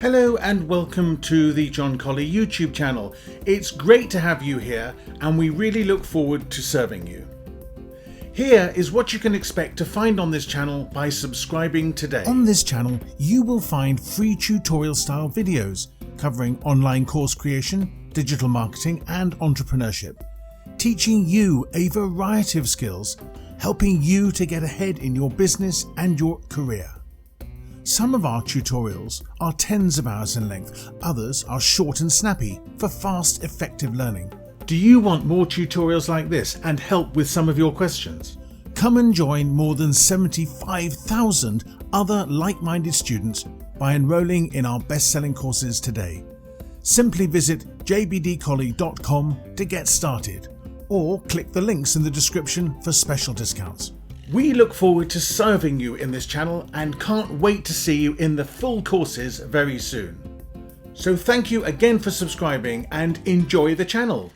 Hello and welcome to the John Colley YouTube channel. It's great to have you here and we really look forward to serving you. Here is what you can expect to find on this channel by subscribing today. On this channel you will find free tutorial style videos covering online course creation, digital marketing and entrepreneurship, teaching you a variety of skills, helping you to get ahead in your business and your career. Some of our tutorials are tens of hours in length, others are short and snappy for fast, effective learning. Do you want more tutorials like this and help with some of your questions? Come and join more than 75,000 other like-minded students by enrolling in our best-selling courses today. Simply visit jbdcolley.com to get started, or click the links in the description for special discounts. We look forward to serving you in this channel and can't wait to see you in the full courses very soon. So thank you again for subscribing and enjoy the channel.